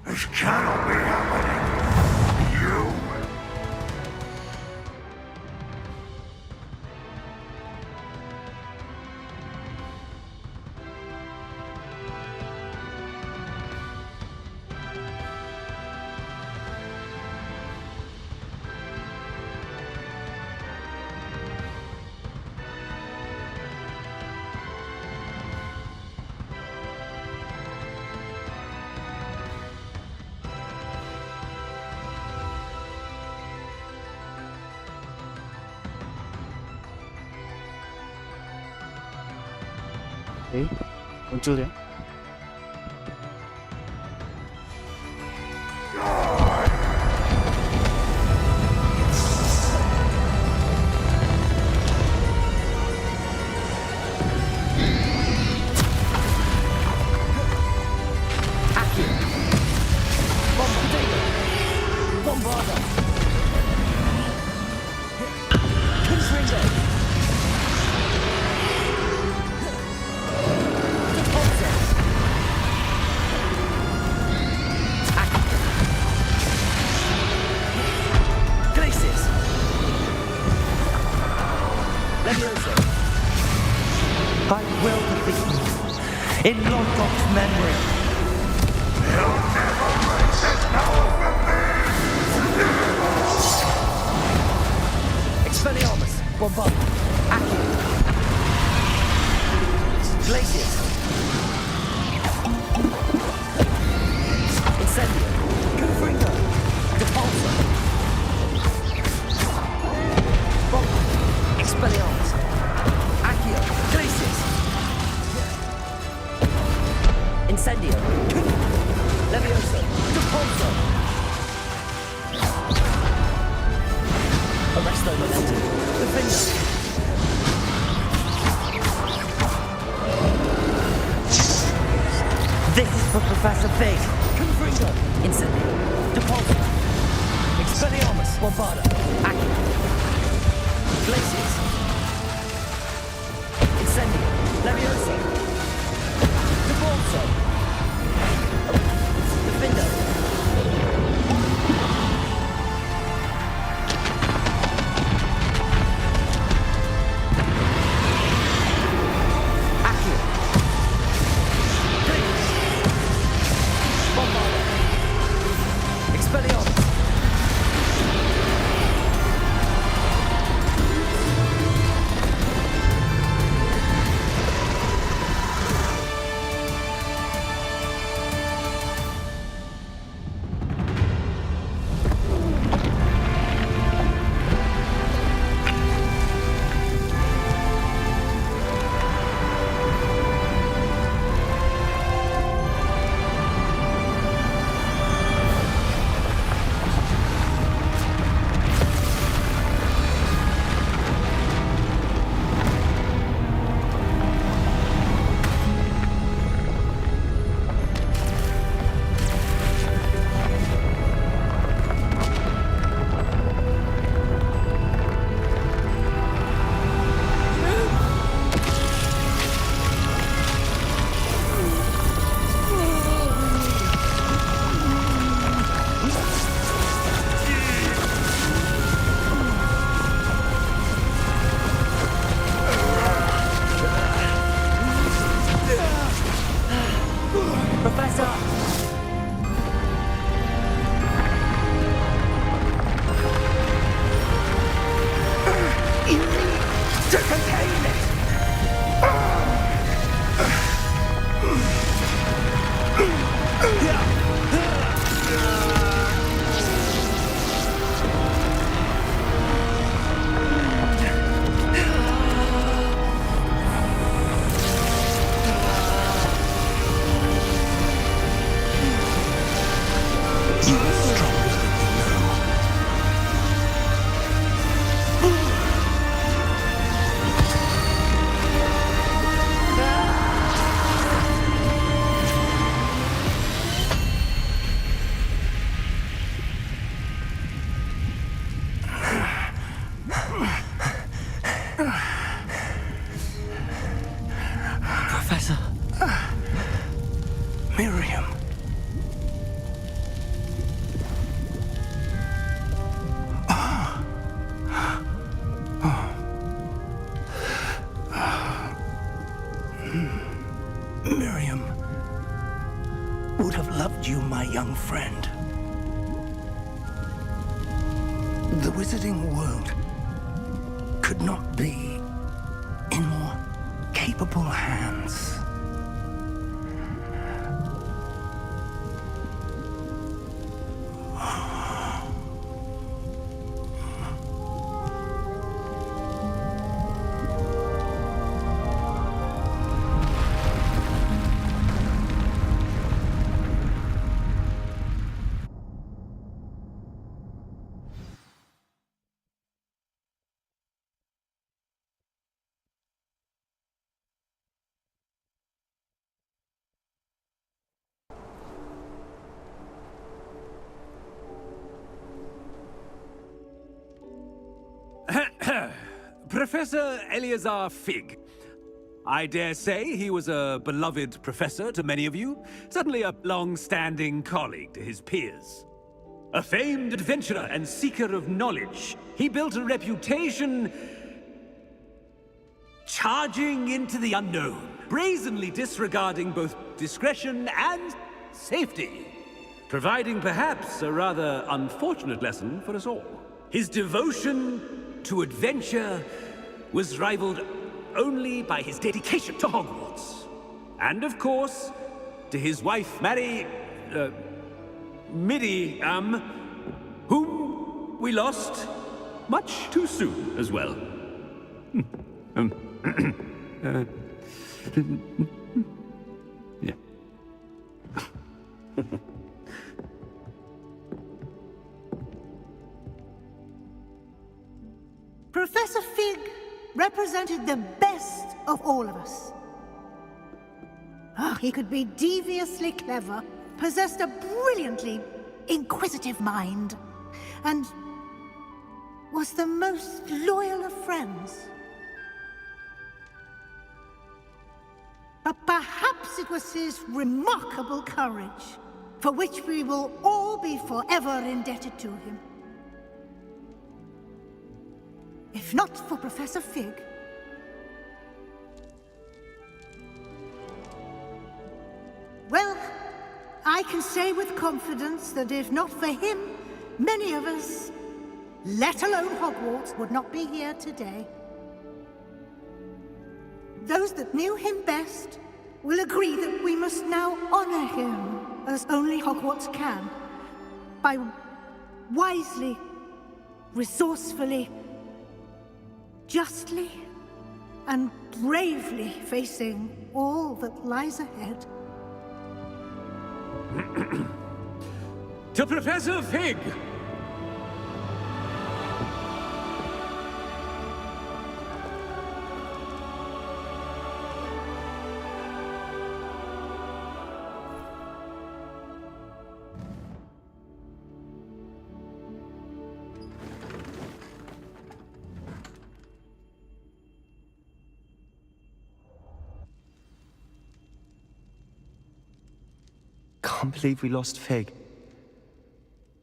This cannot be happening. You. Oke, muncul ya. Akhir. Bombarder. Confringo. I will defeat you in Longcock's memory. You'll never raise his power from me! Expelliarmus, Bombard, Akhir, Glacius, Incendio, Confringo, Depulsor, Bombard, Expelliarmus, Akhir, Glacius, Incendio, Levioso, Depulsor, Arresto Momentum, Defender. This is for Professor Fig. Confringo, Incendio, Depulsor, Expelliarmus, Bombarda, Akhir, Glacius, Incendio, Levioso, Depulsor, Defender. Professor. Miriam. Miriam would have loved you, my young friend. The wizarding world could not be in more capable hands. Professor Eleazar Fig. I dare say he was a beloved professor to many of you, certainly a long-standing colleague to his peers. A famed adventurer and seeker of knowledge, he built a reputation charging into the unknown, brazenly disregarding both discretion and safety, providing perhaps a rather unfortunate lesson for us all. His devotion to adventure was rivaled only by his dedication to Hogwarts. And of course, to his wife, Miriam, whom we lost much too soon as well. Yeah. Professor Fig represented the best of all of us. He could be deviously clever, possessed a brilliantly inquisitive mind, and was the most loyal of friends. But perhaps it was his remarkable courage, for which we will all be forever indebted to him. If not for Professor Fig, well, I can say with confidence that if not for him, many of us, let alone Hogwarts, would not be here today. Those that knew him best will agree that we must now honor him as only Hogwarts can, by wisely, resourcefully, justly and bravely facing all that lies ahead. To Professor Fig! Can't believe we lost Fig.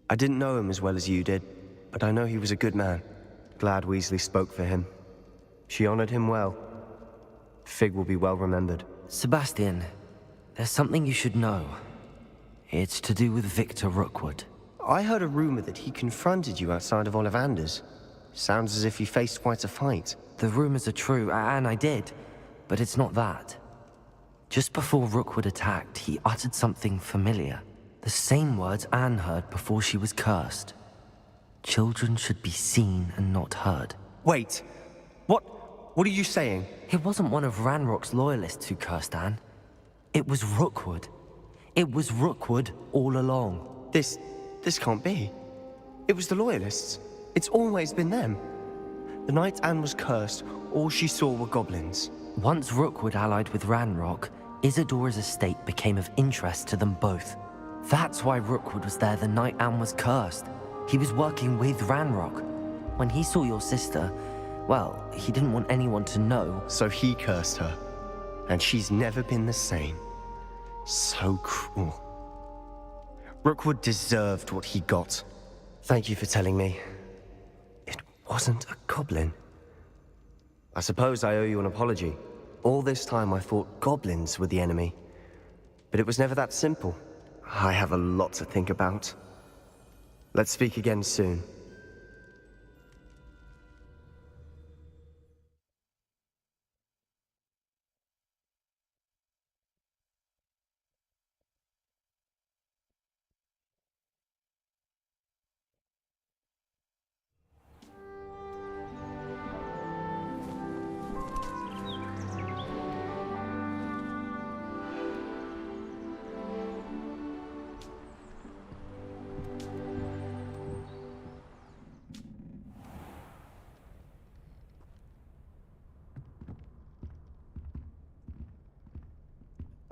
I didn't know him as well as you did, but I know he was a good man. Glad Weasley spoke for him. She honored him well. Fig will be well remembered. Sebastian, there's something you should know. It's to do with Victor Rookwood. I heard a rumor that he confronted you outside of Ollivander's. Sounds as if he faced quite a fight. The rumors are true, and I did, but it's not that. Just before Rookwood attacked, he uttered something familiar. The same words Anne heard before she was cursed. Children should be seen and not heard. Wait, what are you saying? It wasn't one of Ranrock's loyalists who cursed Anne. It was Rookwood. It was Rookwood all along. This can't be. It was the Loyalists. It's always been them. The night Anne was cursed, all she saw were goblins. Once Rookwood allied with Ranrock, Isadora's estate became of interest to them both. That's why Rookwood was there the night Anne was cursed. He was working with Ranrock. When he saw your sister, well, he didn't want anyone to know. So he cursed her. and she's never been the same. So cruel. Rookwood deserved what he got. Thank you for telling me. It wasn't a goblin. I suppose I owe you an apology. All this time I thought goblins were the enemy. But it was never that simple. I have a lot to think about. Let's speak again soon.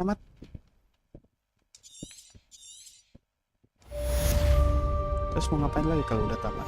Tamat. Terus mau ngapain lagi kalau udah tamat?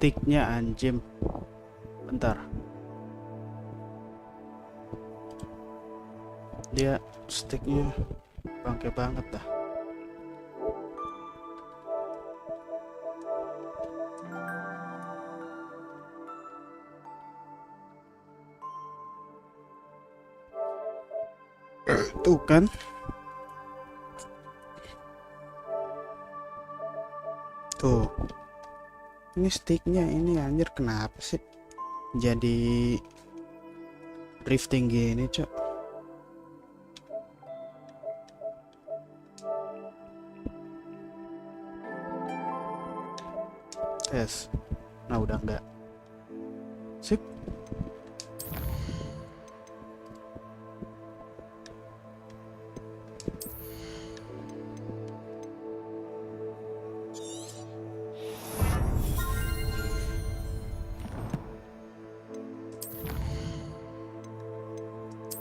Sticknya anjim. Bentar. Dia sticknya bangke banget dah. Tuh kan. Tuh. Ini sticknya ini anjir, kenapa sih jadi drifting gini, cok? Tes. Nah, udah enggak. Sip.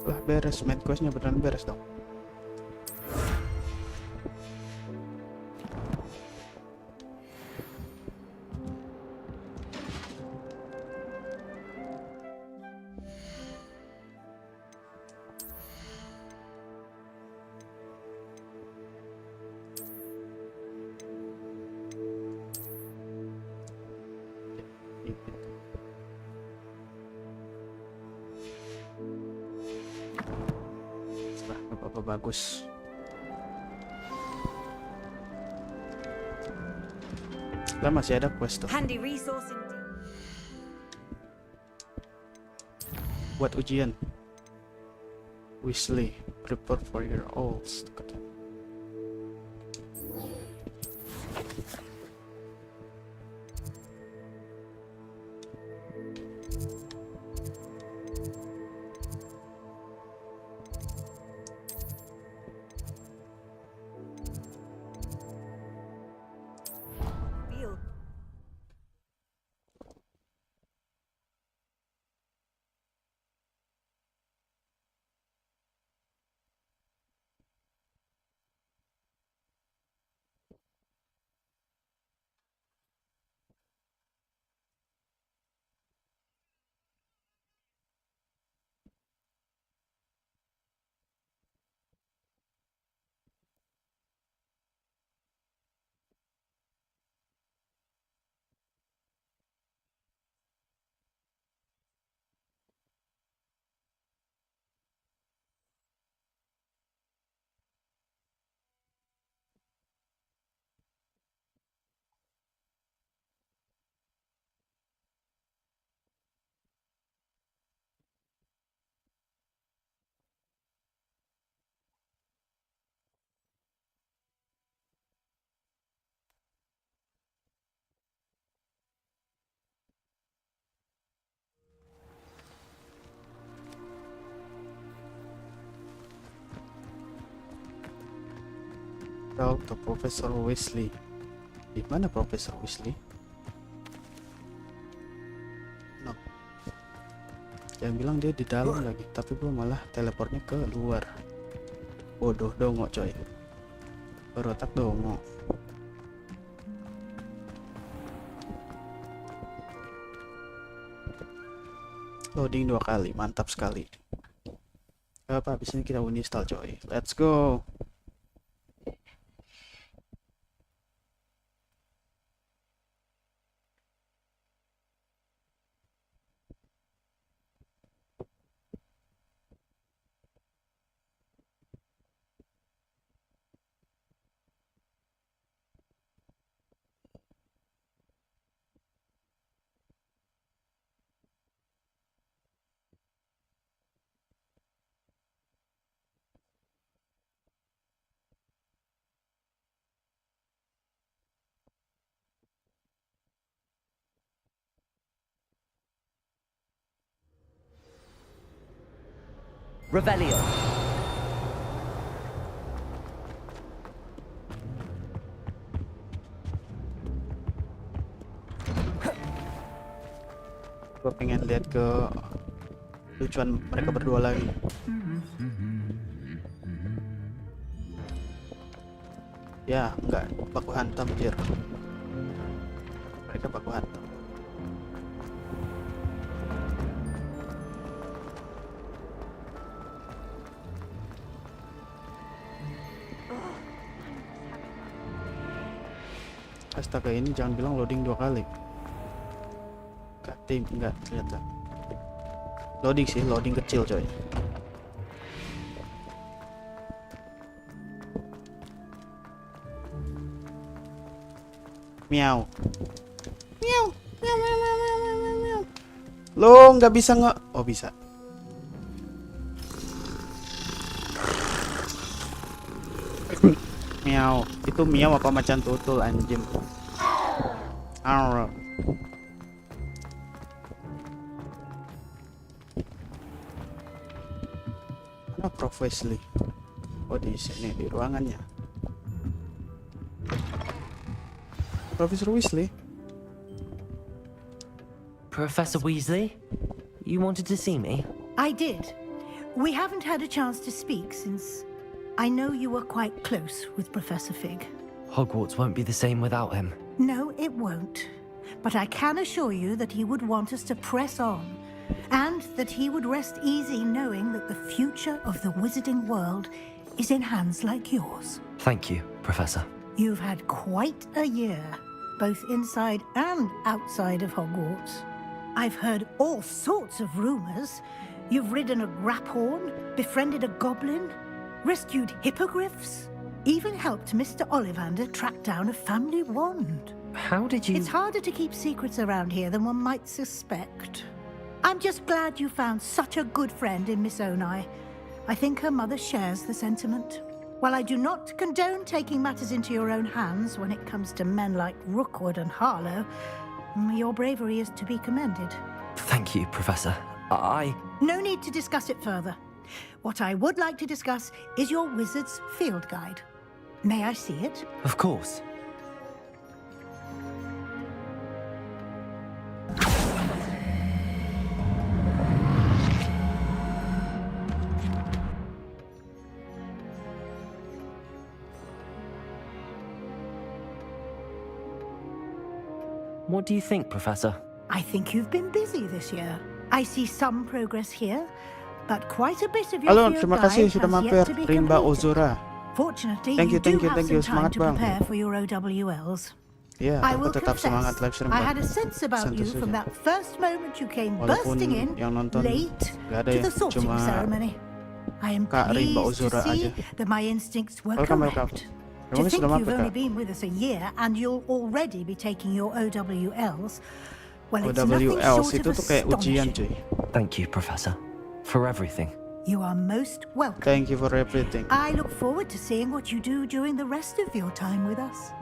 Lah beres, main questnya beneran beres dong. Bagus. Lah masih ada quest tuh. Handy resource indeed. Buat ujian. Weasley, prepare for your alls. Talk to Professor Weasley. Di mana Professor Weasley? No. Yang bilang dia di dalam lagi, tapi gue malah teleportnya ke luar. Bodoh dongo coy. Berotak dongo. Loading 2 kali, mantap sekali. Apa habis ini kita uninstall coy. Let's go. Revelio. Gue pengen lihat ke lucuan mereka berdua lagi. Ya, enggak baku hantam jir. Mereka baku hantam. Astaga, ini jangan bilang loading 2 kali. Tim enggak ternyata. Loading sih, loading kecil coy. Miau. Miau. Miau, miau, miau, miau, miau, miau. Lo nggak bisa nge... Oh bisa. Miau. Itu miau apa macan tutul anjing? Arr. Mana Prof Weasley? Oh di sini di ruangannya. Professor Weasley. Professor Weasley? You wanted to see me? I did. We haven't had a chance to speak since I know you were quite close with Professor Fig. Hogwarts won't be the same without him. No, it won't. But I can assure you that he would want us to press on, and that he would rest easy knowing that the future of the wizarding world is in hands like yours. Thank you, Professor. You've had quite a year, both inside and outside of Hogwarts. I've heard all sorts of rumors. You've ridden a graphorn, befriended a goblin, rescued hippogriffs, even helped Mr. Ollivander track down a family wand. How did you... It's harder to keep secrets around here than one might suspect. I'm just glad you found such a good friend in Miss Onai. I think her mother shares the sentiment. While I do not condone taking matters into your own hands when it comes to men like Rookwood and Harlow, your bravery is to be commended. Thank you, Professor. No need to discuss it further. What I would like to discuss is your wizard's field guide. May I see it? Of course. What do you think, Professor? I think you've been busy this year. I see some progress here, but quite a bit of your Halo, field terima guide kasih has sudah mampir yet to be Rimba completed. Ozora. Fortunately, Thank you, you do have some time semangat to bang. prepare for your OWLs. Ya, I aku will tetap semangat confess, live stream. I Bang. had a sense about you Santai from saja. that first moment you came Walaupun bursting in, yang nonton late, nggak ada to ya, the sorting cuma ceremony. I am Kak Rimba pleased to Ozora see aja. that my instincts were Welcome. correct. Terima To kasih think sudah you've mampir, only Kak. been with us a year and you'll already be taking your OWLs, well, it's nothing OWLs short itu of tuh kayak ujian astonishing. cuy. Thank you, Professor, for everything. You are most welcome. Thank you for everything. I look forward to seeing what you do during the rest of your time with us.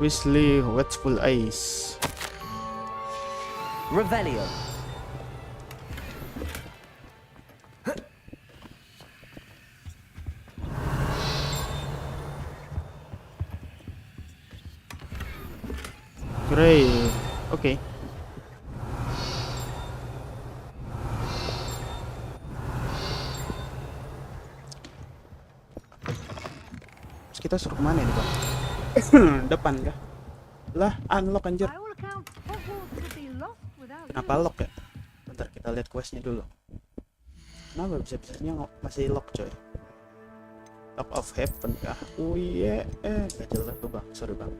Weasley, watchful eyes. Revelio. Great. Oke. Terus kita suruh kemana ini, Bang? Depan kah? Lah, unlock anjir. By all accounts, Hogwarts would be lost without you. Kenapa lock ya? Bentar kita lihat questnya dulu. Kenapa bisa-bisanya masih lock coy? Lock of heaven kah? Oh iya, gak jelas tuh bang, sorry bang.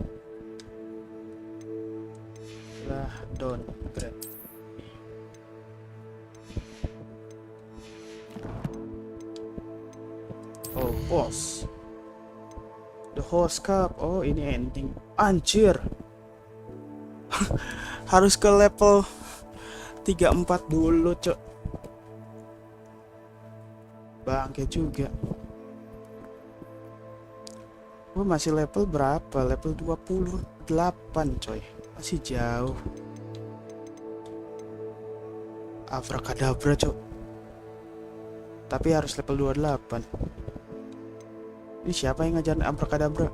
Lah, downgrade. Oh, boss. The host cup. Oh, ini ending. Anjir. Harus ke level 34 dulu, cok. Bangke juga. Oh, masih level berapa? Level 28, coy. Masih jauh. Abracadabra, cok. Tapi harus level 28. Ini siapa yang ngajarin abracadabra?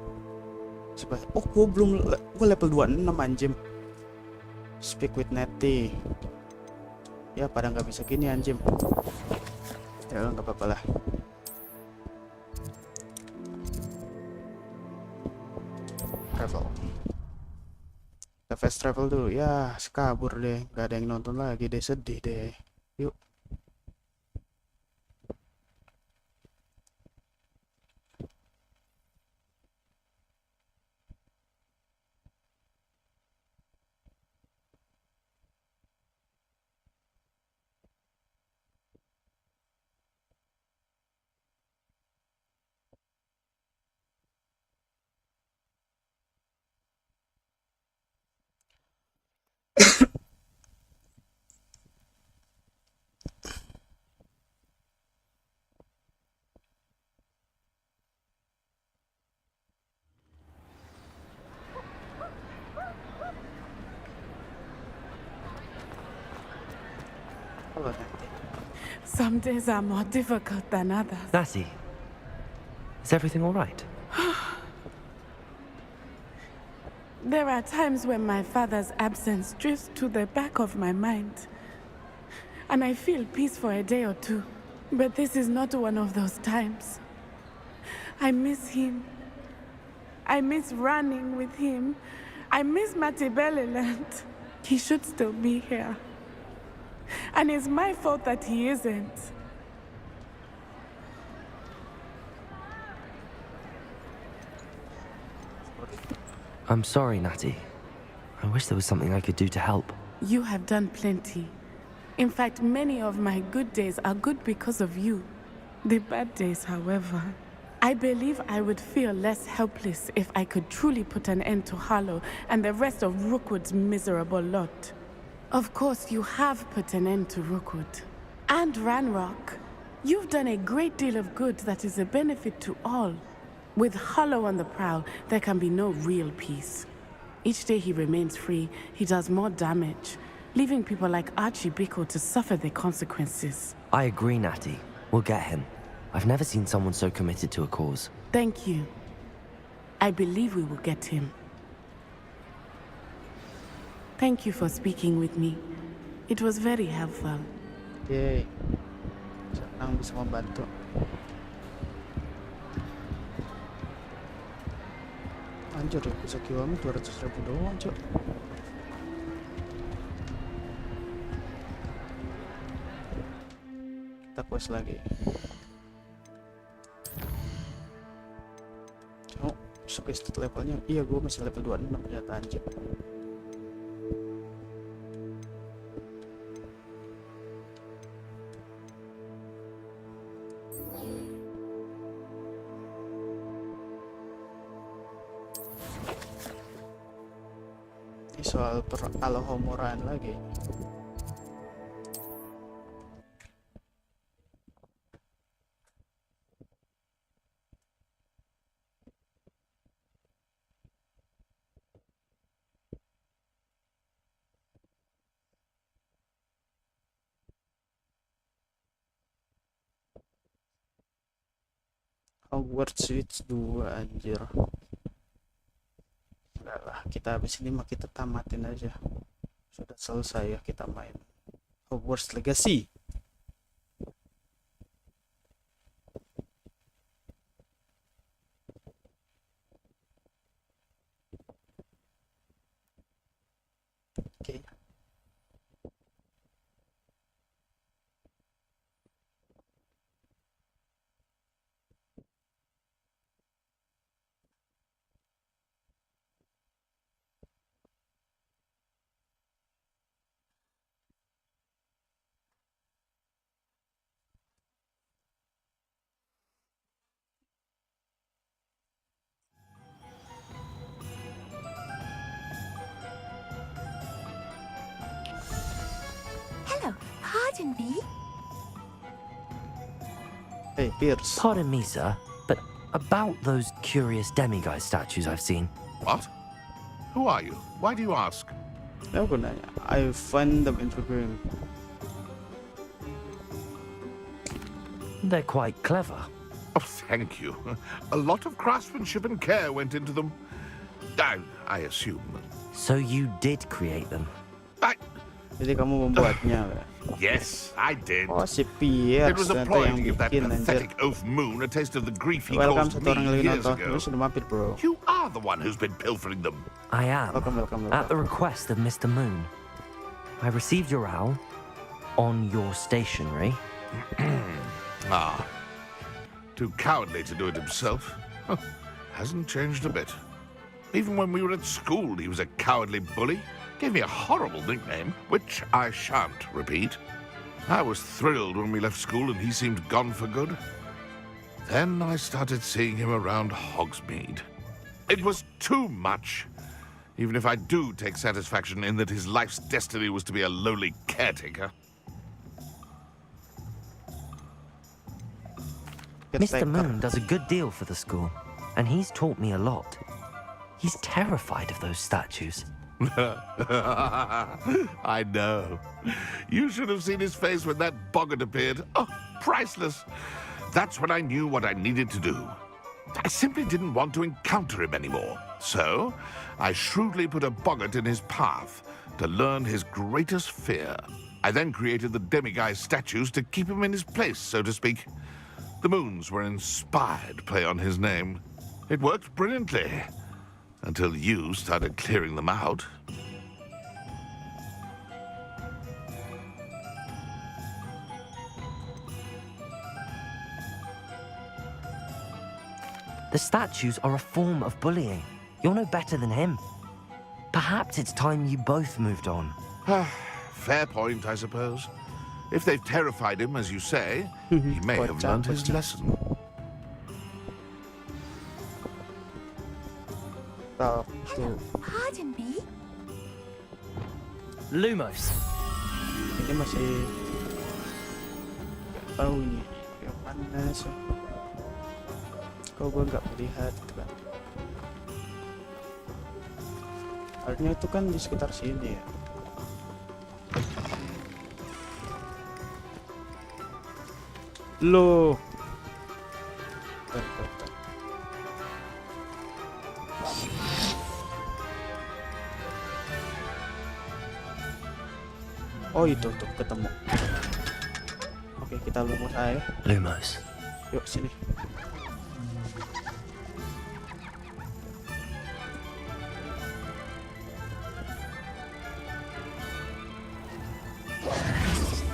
Oh, gue level 26 anjim. Speak with Netty. Ya pada nggak bisa gini anjim. Ya nggak apa-apa lah. Travel. Kita fast travel dulu. Ya sekabur deh. Nggak ada yang nonton lagi deh, sedih deh. Yuk. Halo Netty. Some days are more difficult than others. Natty, is everything all right? There are times when my father's absence drifts to the back of my mind, and I feel peace for a day or two. But this is not one of those times. I miss him. I miss running with him. I miss Matibeleland. He should still be here. And it's my fault that he isn't. I'm sorry, Natty. I wish there was something I could do to help. You have done plenty. In fact, many of my good days are good because of you. The bad days, however. I believe I would feel less helpless if I could truly put an end to Harlow and the rest of Rookwood's miserable lot. Of course, you have put an end to Rookwood. And Ranrock. You've done a great deal of good that is a benefit to all. With Harlow on the prowl, there can be no real peace. Each day he remains free, he does more damage, leaving people like Archie Bickle to suffer the consequences. I agree, Natty. We'll get him. I've never seen someone so committed to a cause. Thank you. I believe we will get him. Thank you for speaking with me. It was very helpful. Yeay. Senang bisa membantu. Anjir ya, bisa kiwami 200.000 doang, cok. Kita quest lagi. Oh, sukses levelnya. Iya, gue masih level 26 ternyata anjir. Soal peralhomoran lagi. Hogwarts Switch 2 anjir. Enggak lah, kita habis ini mah kita tamatin aja. Sudah selesai ya kita main Hogwarts Legacy. Oke. Hello, pardon me. Hey, Pierce. Pardon me, sir, but about those curious demiguise statues I've seen. What? Who are you? Why do you ask? Aku nanya. I find them intriguing. They're quite clever. Oh, thank you. A lot of craftsmanship and care went into them. I assume. So you did create them? Jadi kamu membuatnya. Yes, I did. Oh, si Pierce It was a ternyata ploy yang to give that bikin anjir. pathetic oaf moon a taste of the grief he Welcome caused satu orang me lagi years nonton. ago. Lu sudah mampir, bro. You are the one who's been pilfering them. I am. Welcome. At the request of Mr. Moon. I received your owl on your stationery. Too cowardly to do it himself. Huh. Hasn't changed a bit. Even when we were at school, he was a cowardly bully. Gave me a horrible nickname, which I shan't repeat. I was thrilled when we left school and he seemed gone for good. Then I started seeing him around Hogsmeade. It was too much. Even if I do take satisfaction in that his life's destiny was to be a lowly caretaker. Mr. Moon does a good deal for the school, and he's taught me a lot. He's terrified of those statues. I know. You should have seen his face when that boggart appeared. Oh, priceless. That's when I knew what I needed to do. I simply didn't want to encounter him anymore. So, I shrewdly put a boggart in his path to learn his greatest fear. I then created the demiguise statues to keep him in his place, so to speak. The moons were an inspired play on his name. It worked brilliantly. Until you started clearing them out. The statues are a form of bullying. You're no better than him. Perhaps it's time you both moved on. Fair point, I suppose. If they've terrified him, as you say, he may have learned his lesson. Hello, pardon me. Lumos. Ini masih tahu nih yang panas. Kok gue nggak melihat gitu kan? Harusnya itu kan di sekitar sini ya. Loh. Bentar. Oh itu tuh ketemu. Oke, kita lumos aja. Lumos. Yuk sini.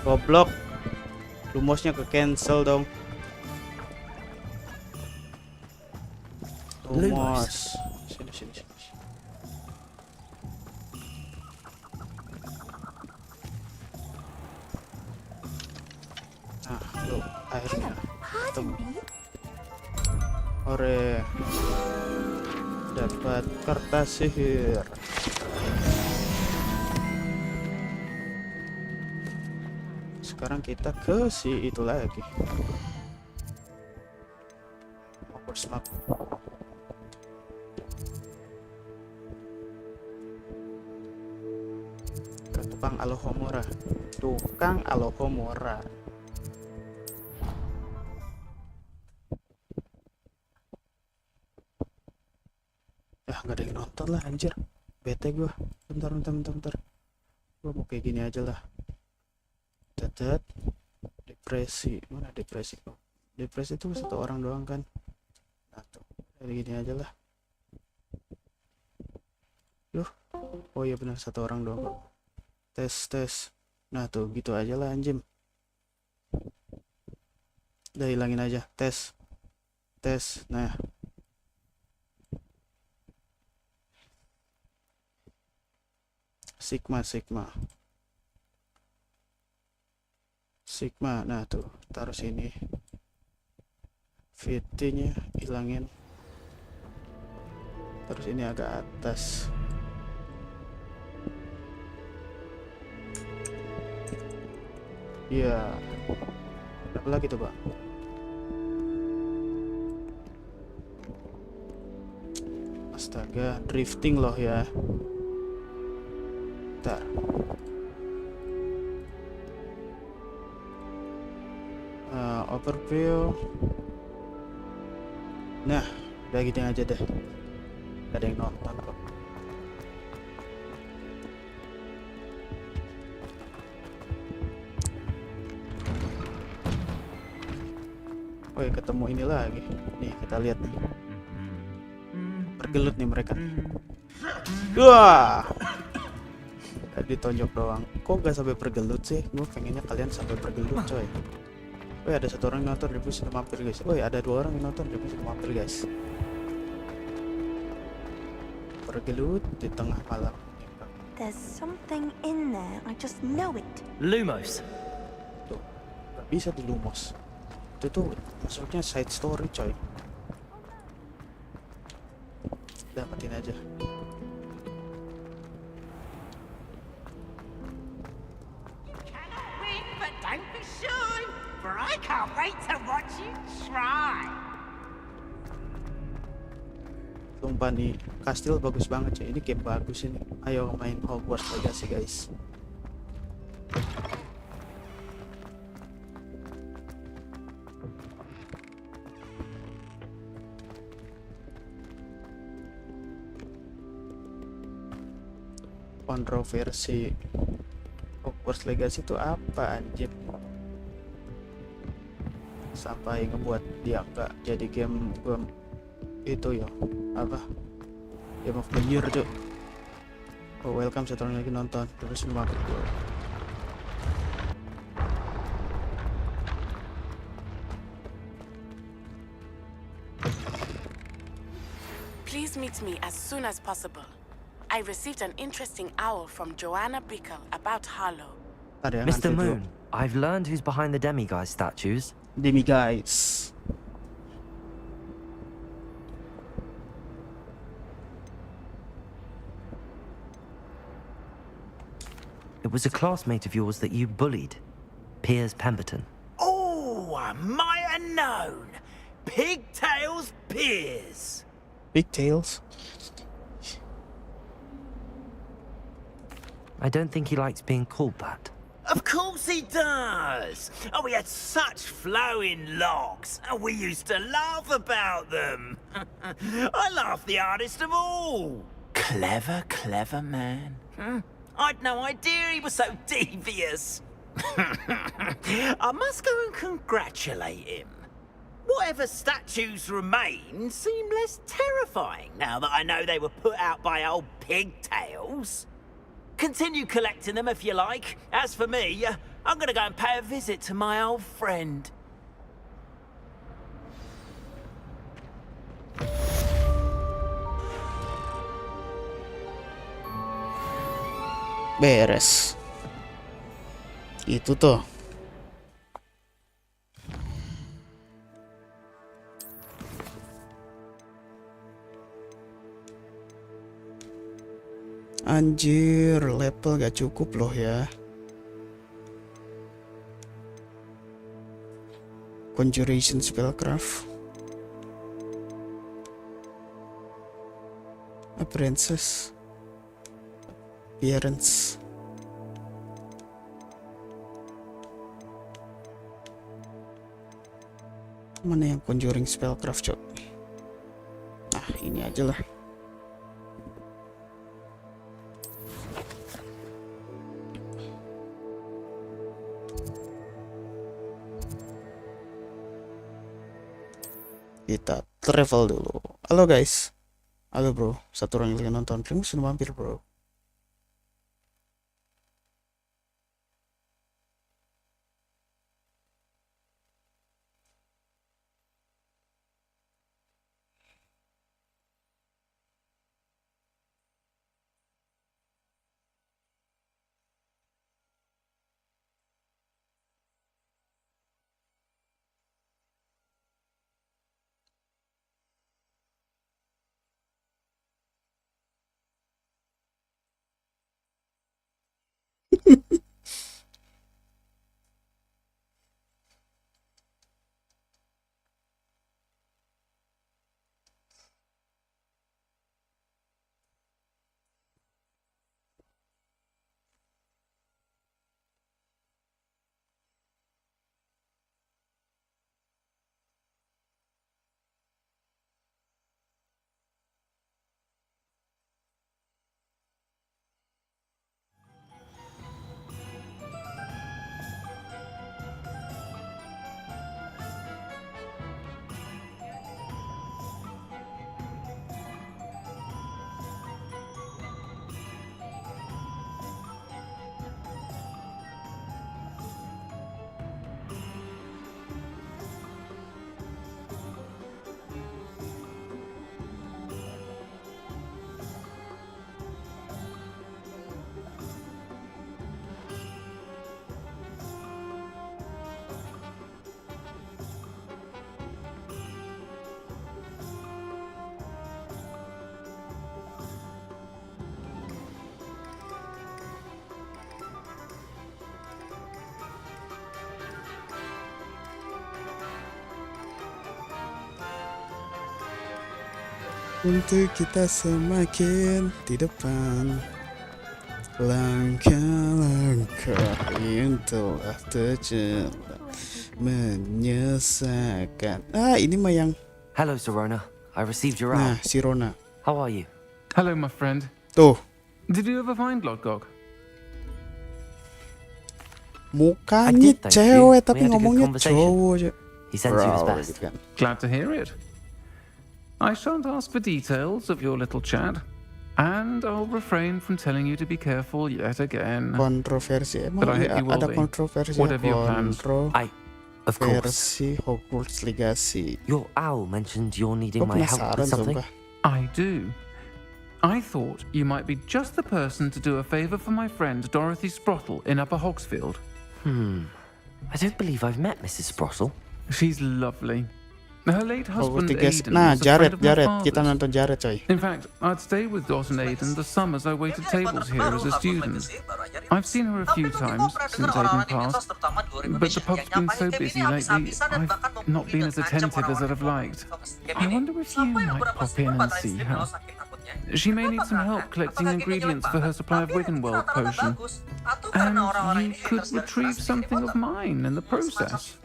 Goblok. Lumosnya ke cancel dong. Lumos. Sini. Nah, lo akhirnya ketemu. Ore. Dapat kertas sihir. Sekarang kita ke si itu lagi. Hogwarts map. Ke tukang Alohomora. Ya nggak ada yang nonton. Bentar lah anjir, bete gue. Bentar. Gue mau kayak gini aja lah. Tetet. Depresi, mana depresi kok? Depresi itu satu orang doang kan? Nah tuh, kayak gini aja lah. Loh, oh iya benar satu orang doang kok. Tes. Nah tuh gitu aja lah anjim. Udah hilangin aja. Tes. Nah. Sigma. Nah tuh taruh sini. VT nya hilangin. Terus ini agak atas. Iya. Berapa lagi tuh, Pak? Astaga, drifting loh ya. Bentar. Overview. Nah, udah gini aja deh. Gak ada yang nonton kok. Woi, ketemu ini lagi. Nih, kita lihat nih. Bergelut nih mereka. Wah. Tadi tonjok doang. Kok gak sampai bergelut sih? Gue pengennya kalian sampai bergelut, coy. Woi, ada satu orang yang nonton, dia sudah mampir guys. Woi, ada dua orang yang nonton, dia sudah mampir guys. Bergelut di tengah malam. There's something in there. I just know it. Lumos. Tuh, gak bisa di Lumos. Itu tuh maksudnya side story, coy. Dapatin aja. I can't wait to watch you try. Sumpah nih, kastil bagus banget cuy. Ini game bagus ini. Ayo main Hogwarts Legacy guys. Kontroversi Hogwarts Legacy itu apa anjir? Sampai ngebuat dia nggak jadi game itu ya apa Game of the Year tuh. Oh, welcome satu orang lagi nonton terus semua. Please meet me as soon as possible. I received an interesting owl from Joanna Bickle about Harlow. Mr. Moon, I've learned who's behind the demiguise statues. Demiguise. It was a classmate of yours that you bullied, Piers Pemberton. Oh, I might have known. Pigtails Piers. Pigtails? I don't think he likes being called that. Of course he does. Oh, we had such flowing locks, and we used to laugh about them. I laughed the hardest of all. Clever man. I'd no idea he was so devious. I must go and congratulate him. Whatever statues remain seem less terrifying now that I know they were put out by old pigtails. Continue collecting them if you like. As for me, I'm gonna go and pay a visit to my old friend. Beres. Itu tuh. Anjir, level gak cukup loh ya. Conjuration spellcraft. Appearances. Appearance. Mana yang conjuring spellcraft, cok? Nah, ini aja lah. kita travel dulu. Halo guys. Halo bro, satu orang yang lagi nonton film sudah mampir bro. Untuk kita semakin di depan, langkah-langkah yang telah terjalan menyesakan. Ini mah yang Hello, Sirona. I received your nah, ad. si Rona. How are you? Hello, my friend. Tuh, Did you ever find Lodgok? mukanya I did, thank you. cewek We tapi had a good ngomongnya conversation. cowok aja. He sends you his Bro, best. gitu kan. Glad to hear it. I shan't ask for details of your little chat, and I'll refrain from telling you to be careful yet again. Kontroversi But I emang hope ya, you will ada be. kontroversi Whatever your plans. Of course. versi Hogwarts Legacy. Your owl mentioned you're needing Kok my help penasaran with something. sumpah. I do. I thought you might be just the person to do a favor for my friend Dorothy Sprottle in Upper Hogsfield. I don't believe I've met Mrs. Sprottle. She's lovely. Her late Hogwarts husband Legacy. Aiden Nah, was a friend of my Jared, father's. kita nonton Jared coy. In fact, I'd stay with Dot and Aiden the summers I waited tables here as a student. I've seen her a few times since Aiden passed, but the pub's been so busy lately, I've not been as attentive as I'd have liked. I wonder if you might pop in and see her. She may need some help collecting ingredients for her supply of Wiggenweld potion. And you could retrieve something of mine in the process.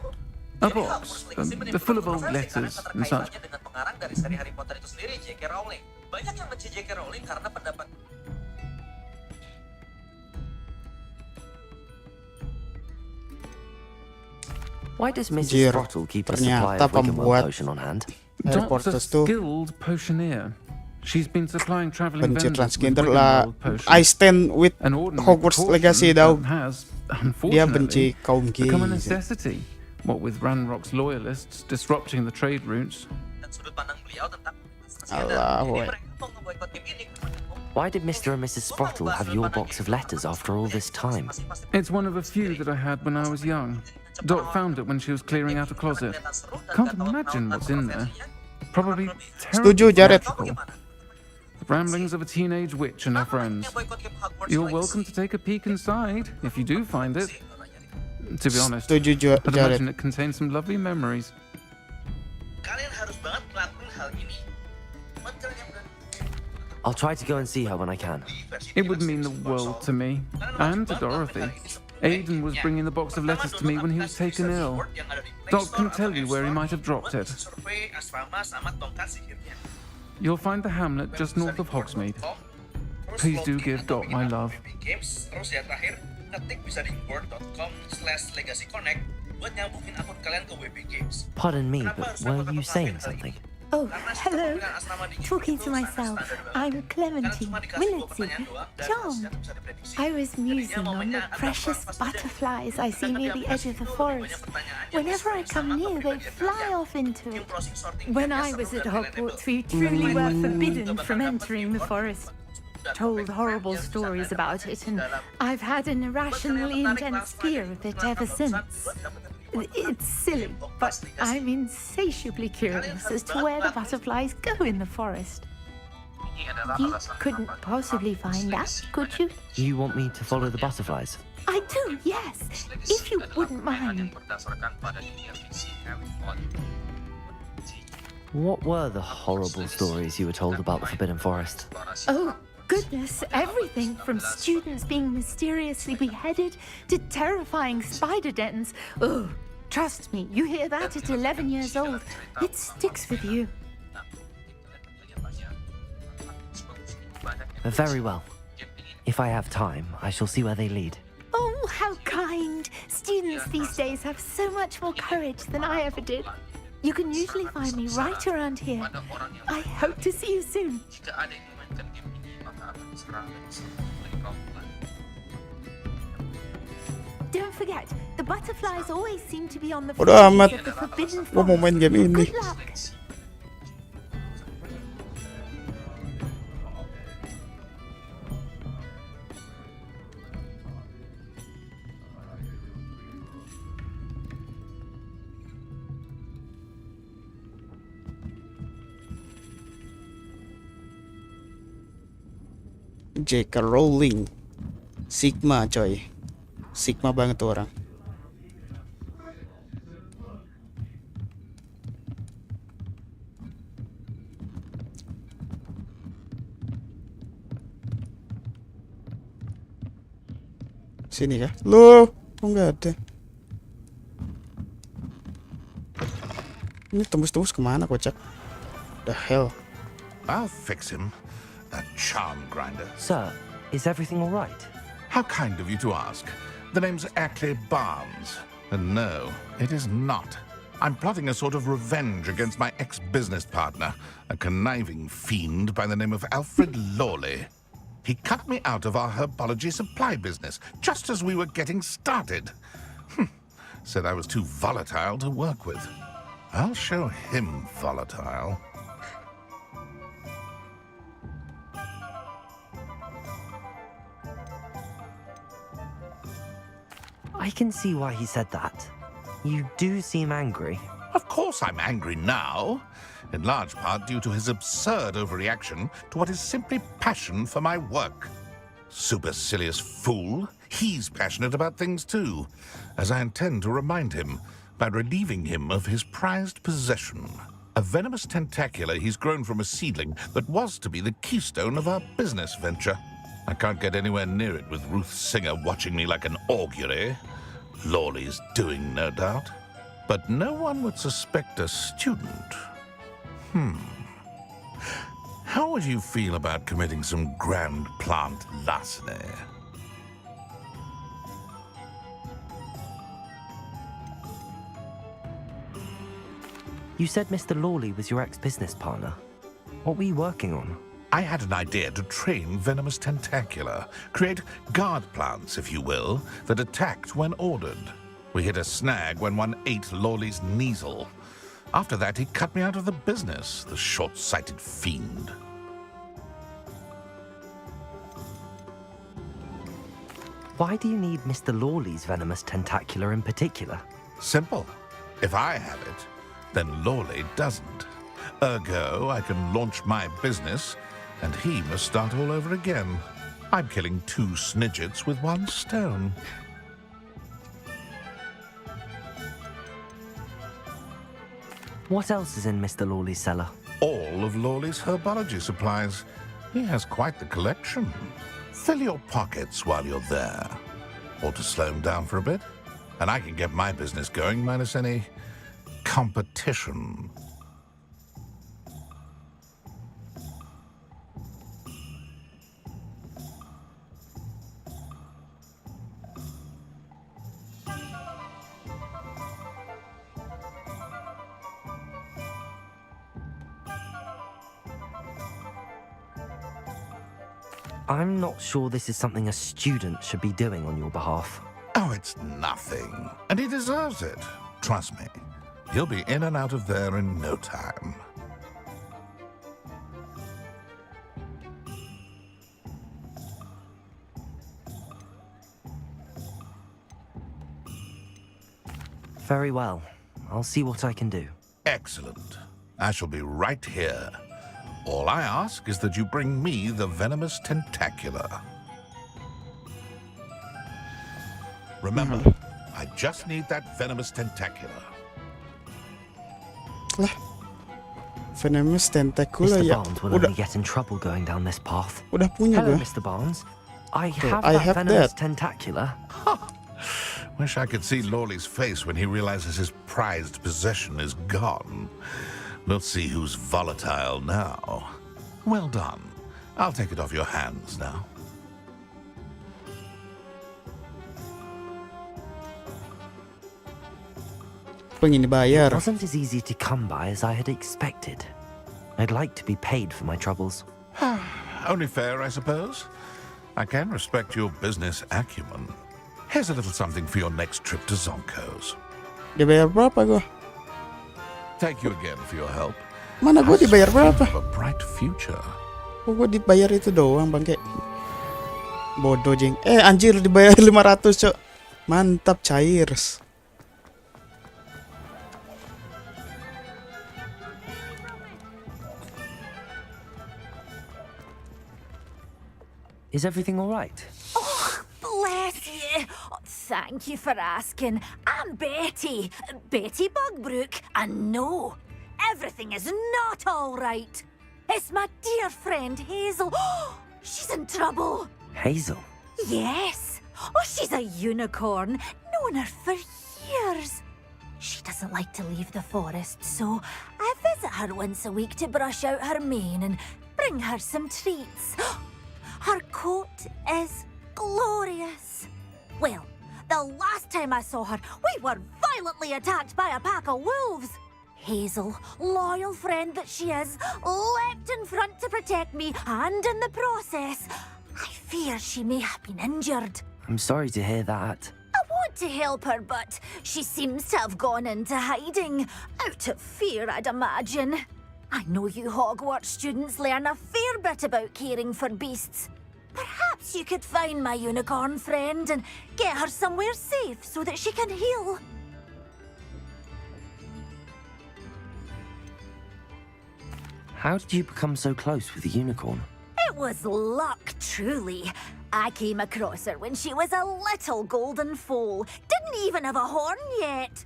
A box, full of old letters and such. Why does Mrs. Jir, Sprottle keep a supply ternyata of Wiggenweld pembuat potion on hand? Dot's a Reporters tuh skilled potioneer. She's been supplying traveling benci vendors with transgender lah. Wiggenweld potion. I stand with An ordinary Hogwarts Legacy precaution dog. has, Dia unfortunately, benci kaum gay. become a necessity. What with Ranrock's loyalists disrupting the trade routes. Alah, woy. Why did Mr. and Mrs. Sprottle have your box of letters after all this time? It's one of a few that I had when I was young. Dot found it when she was clearing out a closet. Can't imagine what's in there. Probably terribly Setuju, Jared. theatrical. The ramblings of a teenage witch and her friends. You're welcome to take a peek inside if you do find it. To be honest, Setuju, I'd Jared. imagine it contains some lovely memories. I'll try to go and see her when I can. It would mean the world to me, and to Dorothy. Aiden was bringing the box of letters to me when he was taken ill. Doc can tell you where he might have dropped it. You'll find the hamlet just north of Hogsmeade. Please do give Doc my love. Pardon me, but were you saying something? Oh, hello. Talking to myself. I'm Clementine, Willitsy, charmed. I was musing on the precious butterflies I see near the edge of the forest. Whenever I come near, they fly off into it. When I was at Hogwarts, we truly were forbidden from entering the forest. Told horrible stories about it, and I've had an irrationally intense fear of it ever since. It's silly, but I'm insatiably curious as to where the butterflies go in the forest. You couldn't possibly find out, could you? You want me to follow the butterflies? I do, yes, if you wouldn't mind. What were the horrible stories you were told about the Forbidden Forest? Oh, goodness, everything from students being mysteriously beheaded to terrifying spider dens. Oh, trust me, you hear that at 11 years old, it sticks with you. Very well. If I have time, I shall see where they lead. Oh, how kind. Students these days have so much more courage than I ever did. You can usually find me right around here. I hope to see you soon. Don't forget, the butterflies always seem to be on the Udah amat. fringes of the forbidden Gua mau main game ini. Good luck. J.K. Rowling, Sigma coy, Sigma banget tuh orang. Sini kah? Loh, kok nggak ada? Ini tembus-tembus kemana kocak? The hell? I'll fix him. That charm grinder. Sir, is everything all right? How kind of you to ask. The name's Akhir Barnes. And no, it is not. I'm plotting a sort of revenge against my ex-business partner, a conniving fiend by the name of Alfred Lawley. He cut me out of our herbology supply business just as we were getting started. Said I was too volatile to work with. I'll show him volatile. I can see why he said that. You do seem angry. Of course I'm angry now, in large part due to his absurd overreaction to what is simply passion for my work. Supercilious fool, he's passionate about things too, as I intend to remind him by relieving him of his prized possession. A venomous tentacula he's grown from a seedling that was to be the keystone of our business venture. I can't get anywhere near it with Ruth Singer watching me like an augury. Lawley's doing, no doubt. But no one would suspect a student. How would you feel about committing some grand plant larceny? You said Mr. Lawley was your ex-business partner. What were you working on? I had an idea to train venomous tentacula, create guard plants, if you will, that attacked when ordered. We hit a snag when one ate Lawley's Kneasel. After that, he cut me out of the business, the short-sighted fiend. Why do you need Mr. Lawley's venomous tentacula in particular? Simple. If I have it, then Lawley doesn't. Ergo, I can launch my business, and he must start all over again. I'm killing two snidgets with one stone. What else is in Mr. Lawley's cellar? All of Lawley's herbology supplies. He has quite the collection. Fill your pockets while you're there. Or to slow him down for a bit. And I can get my business going minus any competition. I'm not sure this is something a student should be doing on your behalf. Oh, it's nothing. And he deserves it. Trust me. He'll be in and out of there in no time. Very well. I'll see what I can do. Excellent. I shall be right here. All I ask is that you bring me the venomous tentacula. Remember, I just need that venomous tentacula. Lah, venomous tentacula Mr. ya. Barnes will only get in trouble going down this path. Udah punya Hello, gua. Mr. Barnes. I I have have venomous that. tentacula. Wish I could see Lawley's face when he realizes his prized possession is gone. We'll see who's volatile now. Well done. I'll take it off your hands now. Pengen It dibayar. wasn't as easy to come by as I had expected. I'd like to be paid for my troubles. Only fair, I suppose. I can respect your business acumen. Here's a little something for your next trip to Zonko's. Dibayar berapa gua? Thank you again for your help. Mana gua dibayar berapa? Have a bright future. Oh, gua dibayar itu doang, Bangke. Bodoh, jeng. Anjir, dibayar 500, Cok. Mantap, Chairs. Is everything all right? Oh, bless you. Thank you for asking. I'm Betty. Betty Bugbrook. And no, everything is not all right. It's my dear friend Hazel. She's in trouble. Hazel? Yes. Oh, she's a unicorn. Known her for years. She doesn't like to leave the forest, so I visit her once a week to brush out her mane and bring her some treats. Her coat is glorious. Well, the last time I saw her, we were violently attacked by a pack of wolves. Hazel, loyal friend that she is, leapt in front to protect me, and in the process, I fear she may have been injured. I'm sorry to hear that. I want to help her, but she seems to have gone into hiding. Out of fear, I'd imagine. I know you Hogwarts students learn a fair bit about caring for beasts. Perhaps you could find my unicorn friend and get her somewhere safe so that she can heal. How did you become so close with the unicorn? It was luck, truly. I came across her when she was a little golden foal. Didn't even have a horn yet.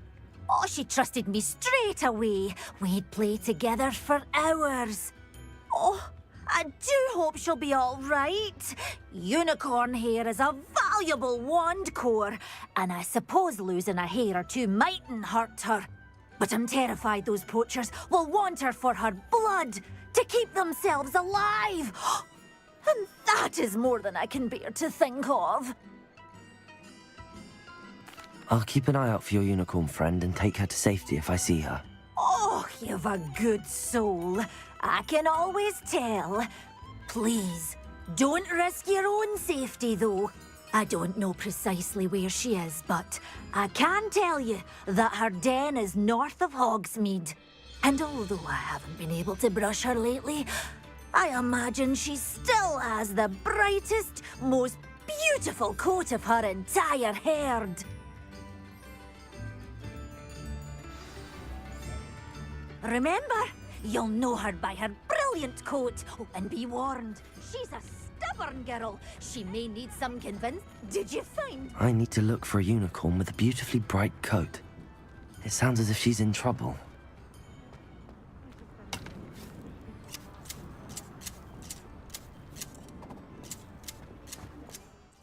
Oh, she trusted me straight away. We'd play together for hours. Oh, I do hope she'll be all right. Unicorn hair is a valuable wand core, and I suppose losing a hair or two mightn't hurt her. But I'm terrified those poachers will want her for her blood, to keep themselves alive. And that is more than I can bear to think of. I'll keep an eye out for your unicorn friend and take her to safety if I see her. Oh, you've a good soul. I can always tell. Please, don't risk your own safety, though. I don't know precisely where she is, but I can tell you that her den is north of Hogsmeade. And although I haven't been able to brush her lately, I imagine she still has the brightest, most beautiful coat of her entire herd. Remember, you'll know her by her brilliant coat. Oh, and be warned, she's a stubborn girl. She may need some convince. Did you find? I need to look for a unicorn with a beautifully bright coat. It sounds as if she's in trouble.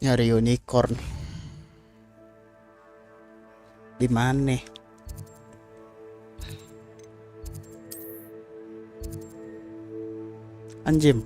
Nyari unicorn. Di mana? Anjim.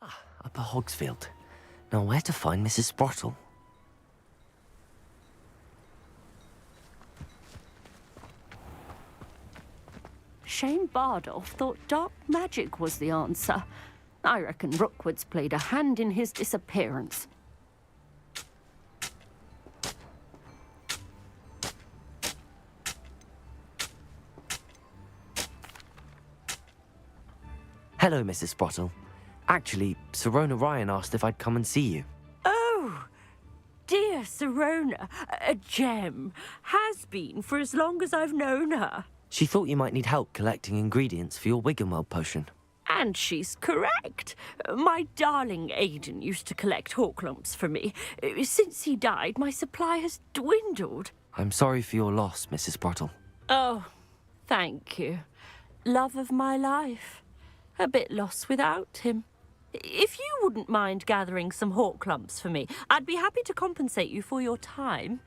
Upper Hogsfield. Now where to find Mrs. Sprottle? Shane Bardolph thought dark magic was the answer. I reckon Rookwood's played a hand in his disappearance. Hello, Mrs. Sprottle. Actually, Sirona Ryan asked if I'd come and see you. Oh, dear Sirona, a gem. Has been for as long as I've known her. She thought you might need help collecting ingredients for your Wiggenweld potion. And she's correct. My darling Aidan used to collect hawk lumps for me. Since he died, my supply has dwindled. I'm sorry for your loss, Mrs. Sprottle. Oh, thank you. Love of my life. A bit lost without him. If you wouldn't mind gathering some hawk lumps for me, I'd be happy to compensate you for your time.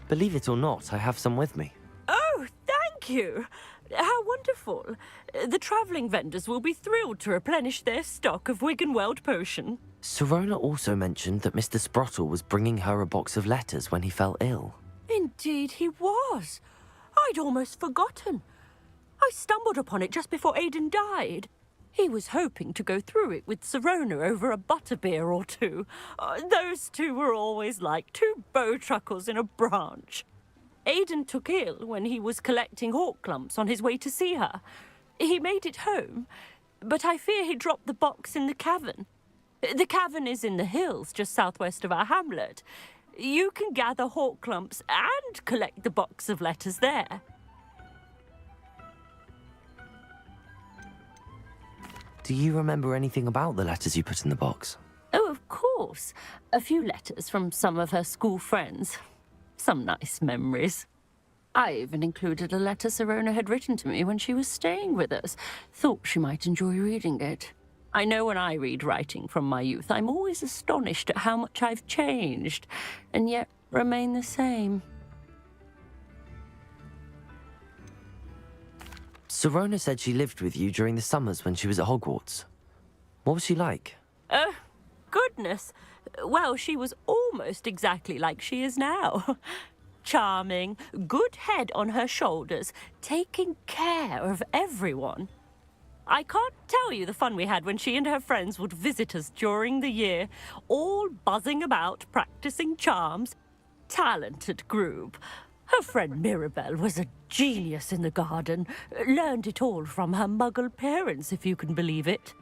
Believe it or not, I have some with me. Oh, thank you. How wonderful. The travelling vendors will be thrilled to replenish their stock of Wiggenweld potion. Sirona also mentioned that Mr. Sprottle was bringing her a box of letters when he fell ill. Indeed he was. I'd almost forgotten. I stumbled upon it just before Aidan died. He was hoping to go through it with Sirona over a butterbeer or two. Those two were always like two bowtruckles in a branch. Aidan took ill when he was collecting hawk lumps on his way to see her. He made it home, but I fear he dropped the box in the cavern. The cavern is in the hills just southwest of our hamlet. You can gather hawk lumps and collect the box of letters there. Do you remember anything about the letters you put in the box? Oh, of course. A few letters from some of her school friends. Some nice memories. I even included a letter Sirona had written to me when she was staying with us. Thought she might enjoy reading it. I know when I read writing from my youth, I'm always astonished at how much I've changed, and yet remain the same. Sirona said she lived with you during the summers when she was at Hogwarts. What was she like? Goodness. Well, she was almost exactly like she is now. Charming, good head on her shoulders, taking care of everyone. I can't tell you the fun we had when she and her friends would visit us during the year, all buzzing about, practicing charms. Talented group. Her friend Mirabelle was a genius in the garden. Learned it all from her muggle parents, if you can believe it.